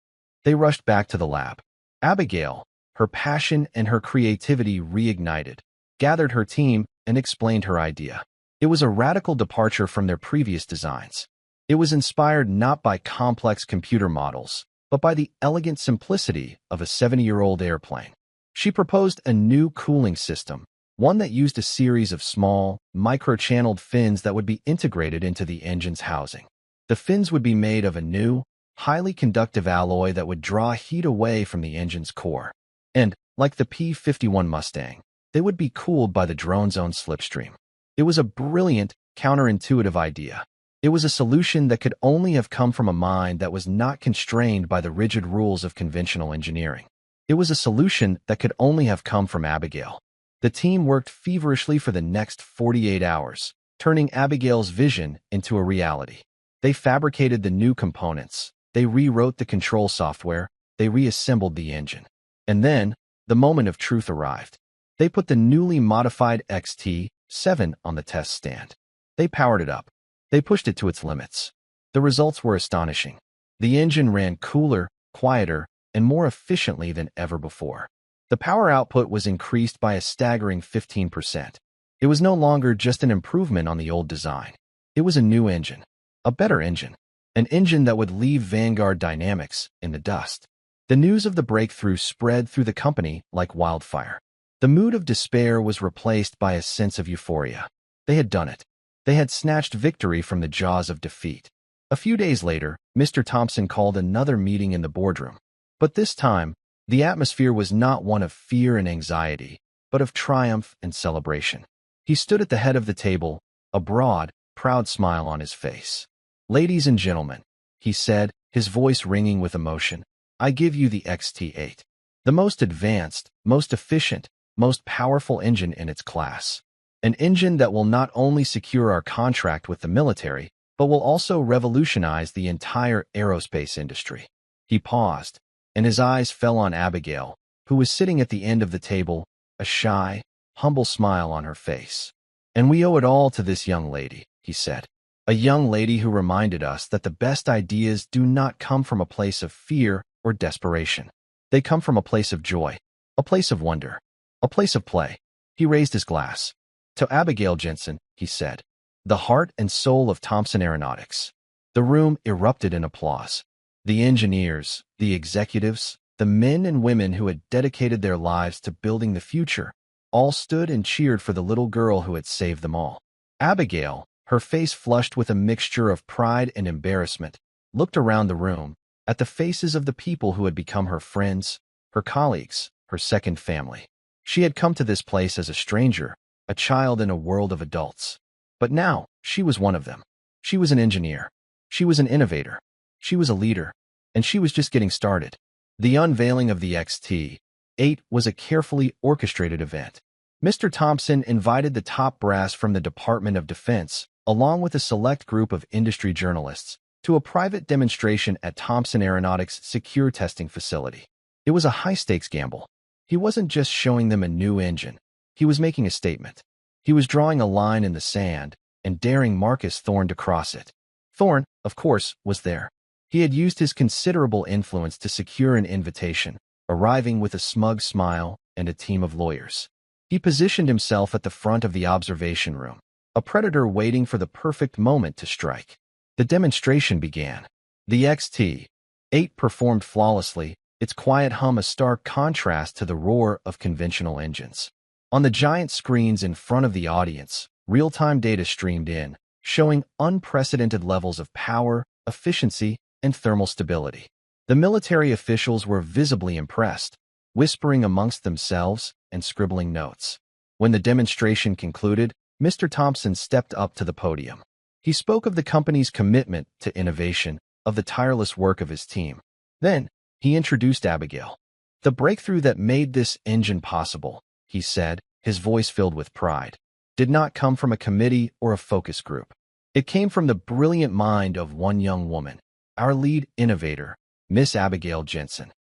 They rushed back to the lab. Abigail, her passion and her creativity reignited, gathered her team, and explained her idea. It was a radical departure from their previous designs. It was inspired not by complex computer models, but by the elegant simplicity of a 70-year-old airplane. She proposed a new cooling system, one that used a series of small, micro-channeled fins that would be integrated into the engine's housing. The fins would be made of a new, highly conductive alloy that would draw heat away from the engine's core. And, like the P-51 Mustang, they would be cooled by the drone's own slipstream. It was a brilliant, counterintuitive idea. It was a solution that could only have come from a mind that was not constrained by the rigid rules of conventional engineering. It was a solution that could only have come from Abigail. The team worked feverishly for the next 48 hours, turning Abigail's vision into a reality. They fabricated the new components, they rewrote the control software, they reassembled the engine. And then, the moment of truth arrived. They put the newly modified XT-7 on the test stand. They powered it up. They pushed it to its limits. The results were astonishing. The engine ran cooler, quieter, and more efficiently than ever before. The power output was increased by a staggering 15%. It was no longer just an improvement on the old design. It was a new engine, a better engine, an engine that would leave Vanguard Dynamics in the dust. The news of the breakthrough spread through the company like wildfire. The mood of despair was replaced by a sense of euphoria. They had done it. They had snatched victory from the jaws of defeat. A few days later, Mr. Thompson called another meeting in the boardroom. But this time, the atmosphere was not one of fear and anxiety, but of triumph and celebration. He stood at the head of the table, a broad, proud smile on his face. "Ladies and gentlemen," he said, his voice ringing with emotion, "I give you the XT-8, the most advanced, most efficient, most powerful engine in its class. An engine that will not only secure our contract with the military, but will also revolutionize the entire aerospace industry." He paused, and his eyes fell on Abigail, who was sitting at the end of the table, a shy, humble smile on her face. "And we owe it all to this young lady," he said. "A young lady who reminded us that the best ideas do not come from a place of fear or desperation. They come from a place of joy, a place of wonder, a place of play." He raised his glass. "To Abigail Jensen," he said, "the heart and soul of Thompson Aeronautics." The room erupted in applause. The engineers, the executives, the men and women who had dedicated their lives to building the future, all stood and cheered for the little girl who had saved them all. Abigail, her face flushed with a mixture of pride and embarrassment, looked around the room, at the faces of the people who had become her friends, her colleagues, her second family. She had come to this place as a stranger, a child in a world of adults. But now, she was one of them. She was an engineer. She was an innovator. She was a leader. And she was just getting started. The unveiling of the XT-8 was a carefully orchestrated event. Mr. Thompson invited the top brass from the Department of Defense, along with a select group of industry journalists, to a private demonstration at Thompson Aeronautics' secure testing facility. It was a high-stakes gamble. He wasn't just showing them a new engine. He was making a statement. He was drawing a line in the sand and daring Marcus Thorne to cross it. Thorne, of course, was there. He had used his considerable influence to secure an invitation, arriving with a smug smile and a team of lawyers. He positioned himself at the front of the observation room, a predator waiting for the perfect moment to strike. The demonstration began. The XT-8 performed flawlessly, its quiet hum a stark contrast to the roar of conventional engines. On the giant screens in front of the audience, real-time data streamed in, showing unprecedented levels of power, efficiency, and thermal stability. The military officials were visibly impressed, whispering amongst themselves and scribbling notes. When the demonstration concluded, Mr. Thompson stepped up to the podium. He spoke of the company's commitment to innovation, of the tireless work of his team. Then, he introduced Abigail. "The breakthrough that made this engine possible," he said, his voice filled with pride, "did not come from a committee or a focus group. It came from the brilliant mind of one young woman, our lead innovator, Miss Abigail Jensen."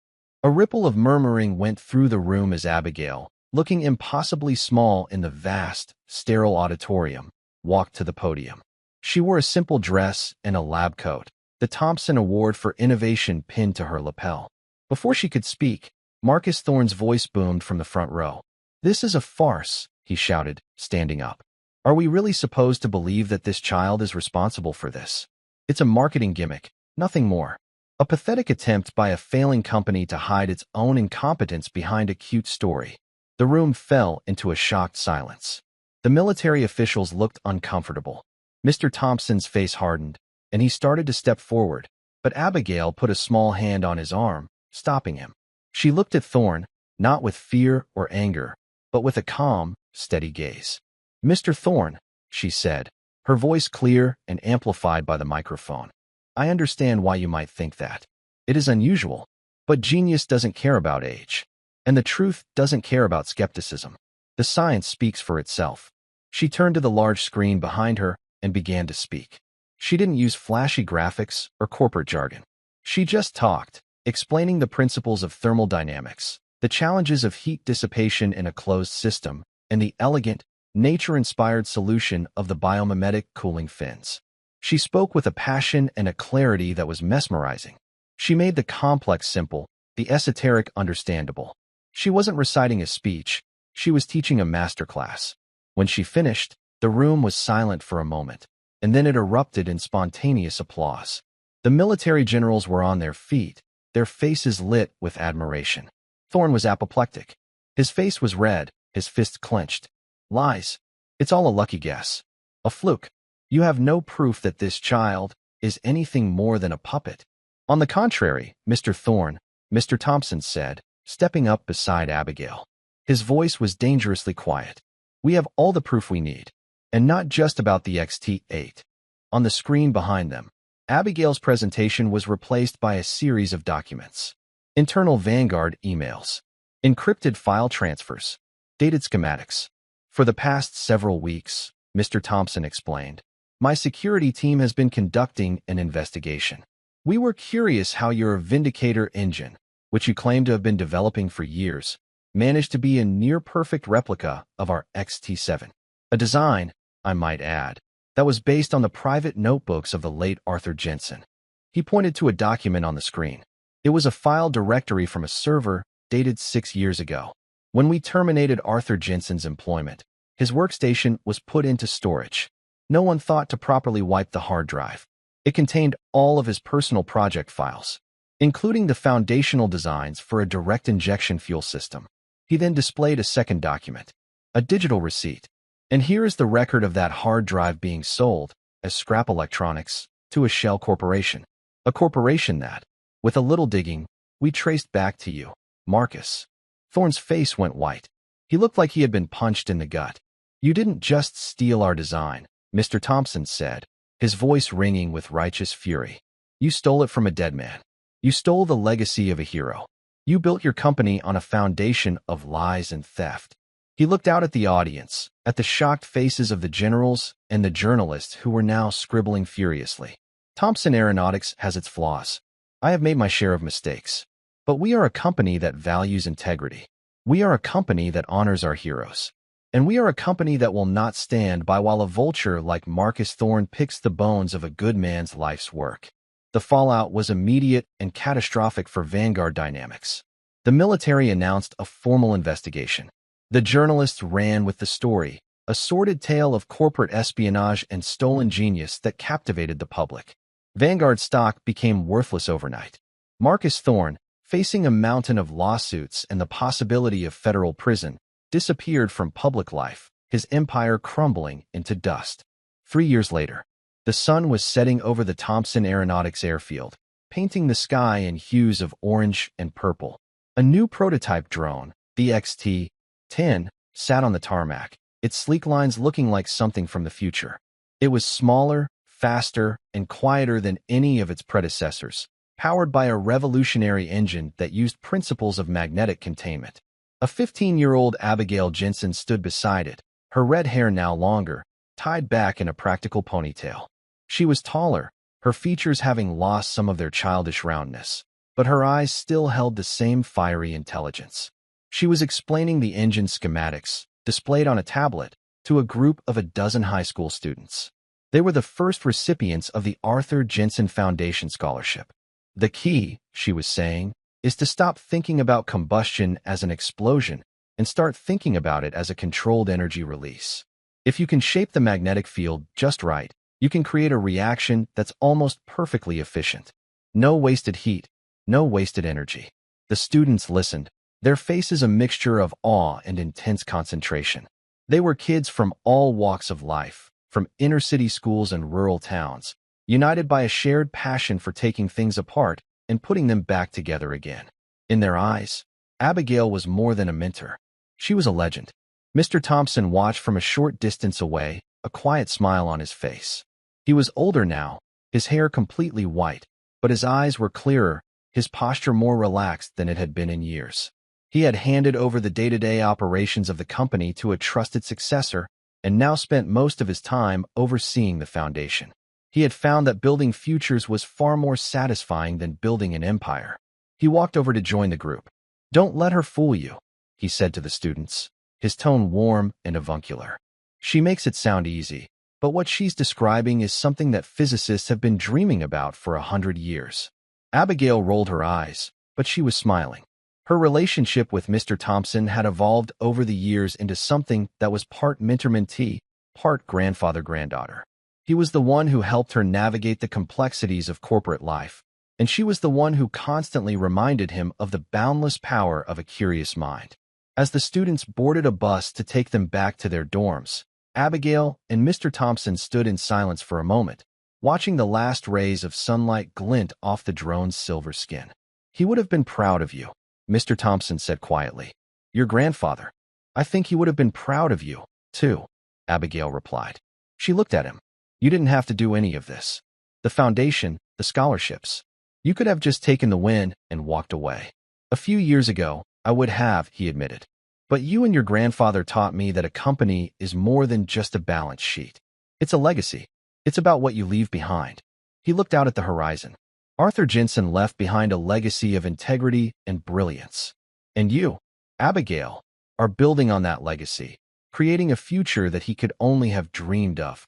A ripple of murmuring went through the room as Abigail, looking impossibly small in the vast, sterile auditorium, walked to the podium. She wore a simple dress and a lab coat, the Thompson Award for Innovation pinned to her lapel. Before she could speak, Marcus Thorne's voice boomed from the front row. "This is a farce," he shouted, standing up. "Are we really supposed to believe that this child is responsible for this? It's a marketing gimmick, nothing more. A pathetic attempt by a failing company to hide its own incompetence behind a cute story." The room fell into a shocked silence. The military officials looked uncomfortable. Mr. Thompson's face hardened, and he started to step forward, but Abigail put a small hand on his arm, stopping him. She looked at Thorne, not with fear or anger, but with a calm, steady gaze. "Mr. Thorne," she said, her voice clear and amplified by the microphone. "I understand why you might think that. It is unusual, but genius doesn't care about age. And the truth doesn't care about skepticism. The science speaks for itself." She turned to the large screen behind her and began to speak. She didn't use flashy graphics or corporate jargon. She just talked, explaining the principles of thermodynamics, the challenges of heat dissipation in a closed system, and the elegant, nature-inspired solution of the biomimetic cooling fins. She spoke with a passion and a clarity that was mesmerizing. She made the complex simple, the esoteric understandable. She wasn't reciting a speech, she was teaching a masterclass. When she finished, the room was silent for a moment, and then it erupted in spontaneous applause. The military generals were on their feet, their faces lit with admiration. Thorne was apoplectic. His face was red, his fists clenched. "Lies. It's all a lucky guess. A fluke. You have no proof that this child is anything more than a puppet." "On the contrary, Mr. Thorne," Mr. Thompson said, stepping up beside Abigail. His voice was dangerously quiet. "We have all the proof we need, and not just about the XT-8. On the screen behind them, Abigail's presentation was replaced by a series of documents. Internal Vanguard emails, encrypted file transfers, dated schematics. "For the past several weeks," Mr. Thompson explained, "my security team has been conducting an investigation. We were curious how your Vindicator engine, which you claim to have been developing for years, managed to be a near-perfect replica of our XT-7. A design, I might add, that was based on the private notebooks of the late Arthur Jensen." He pointed to a document on the screen. It was a file directory from a server dated 6 years ago. When we terminated Arthur Jensen's employment, his workstation was put into storage. No one thought to properly wipe the hard drive. It contained all of his personal project files, including the foundational designs for a direct injection fuel system. He then displayed a second document, a digital receipt. "And here is the record of that hard drive being sold as scrap electronics to a shell corporation. A corporation that, with a little digging, we traced back to you, Marcus." Thorne's face went white. He looked like he had been punched in the gut. "You didn't just steal our design," Mr. Thompson said, his voice ringing with righteous fury. "You stole it from a dead man. You stole the legacy of a hero. You built your company on a foundation of lies and theft." He looked out at the audience, at the shocked faces of the generals and the journalists who were now scribbling furiously. "Thompson Aeronautics has its flaws. I have made my share of mistakes. But we are a company that values integrity. We are a company that honors our heroes. And we are a company that will not stand by while a vulture like Marcus Thorne picks the bones of a good man's life's work." The fallout was immediate and catastrophic for Vanguard Dynamics. The military announced a formal investigation. The journalists ran with the story, a sordid tale of corporate espionage and stolen genius that captivated the public. Vanguard stock became worthless overnight. Marcus Thorne, facing a mountain of lawsuits and the possibility of federal prison, disappeared from public life, his empire crumbling into dust. 3 years later, the sun was setting over the Thompson Aeronautics airfield, painting the sky in hues of orange and purple. A new prototype drone, the XT-10, sat on the tarmac, its sleek lines looking like something from the future. It was smaller, faster, and quieter than any of its predecessors, powered by a revolutionary engine that used principles of magnetic containment. A 15-year-old Abigail Jensen stood beside it, her red hair now longer, tied back in a practical ponytail. She was taller, her features having lost some of their childish roundness, but her eyes still held the same fiery intelligence. She was explaining the engine schematics, displayed on a tablet, to a group of a dozen high school students. They were the first recipients of the Arthur Jensen Foundation Scholarship. "The key," she was saying, is to stop thinking about combustion as an explosion and start thinking about it as a controlled energy release. If you can shape the magnetic field just right, you can create a reaction that's almost perfectly efficient. No wasted heat, no wasted energy. The students listened, their faces a mixture of awe and intense concentration. They were kids from all walks of life, from inner-city schools and rural towns, united by a shared passion for taking things apart and putting them back together again. In their eyes, Abigail was more than a mentor. She was a legend. Mr. Thompson watched from a short distance away, a quiet smile on his face. He was older now, his hair completely white, but his eyes were clearer, his posture more relaxed than it had been in years. He had handed over the day-to-day operations of the company to a trusted successor and now spent most of his time overseeing the foundation. He had found that building futures was far more satisfying than building an empire. He walked over to join the group. "Don't let her fool you," he said to the students, his tone warm and avuncular. "She makes it sound easy, but what she's describing is something that physicists have been dreaming about for 100 years. Abigail rolled her eyes, but she was smiling. Her relationship with Mr. Thompson had evolved over the years into something that was part mentor-mentee, part grandfather-granddaughter. He was the one who helped her navigate the complexities of corporate life, and she was the one who constantly reminded him of the boundless power of a curious mind. As the students boarded a bus to take them back to their dorms, Abigail and Mr. Thompson stood in silence for a moment, watching the last rays of sunlight glint off the drone's silver skin. "He would have been proud of you," Mr. Thompson said quietly. "Your grandfather. I think he would have been proud of you, too," Abigail replied. She looked at him. "You didn't have to do any of this. The foundation, the scholarships. You could have just taken the win and walked away." "A few years ago, I would have," he admitted. "But you and your grandfather taught me that a company is more than just a balance sheet. It's a legacy. It's about what you leave behind." He looked out at the horizon. Arthur Jensen left behind a legacy of integrity and brilliance. And you, Abigail, are building on that legacy, creating a future that he could only have dreamed of.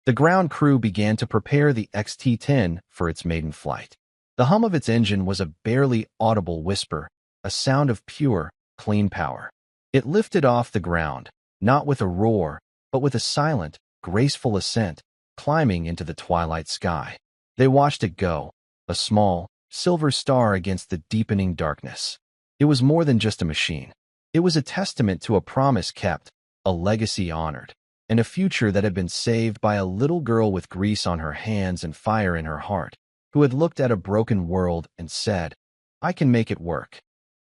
The ground crew began to prepare the XT-10 for its maiden flight. The hum of its engine was a barely audible whisper, a sound of pure, clean power. It lifted off the ground, not with a roar, but with a silent, graceful ascent, climbing into the twilight sky. They watched it go, a small, silver star against the deepening darkness. It was more than just a machine. It was a testament to a promise kept, a legacy honored, and a future that had been saved by a little girl with grease on her hands and fire in her heart, who had looked at a broken world and said, "I can make it work."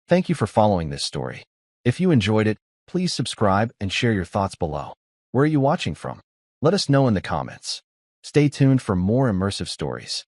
Thank you for following this story. If you enjoyed it, please subscribe and share your thoughts below. Where are you watching from? Let us know in the comments. Stay tuned for more immersive stories.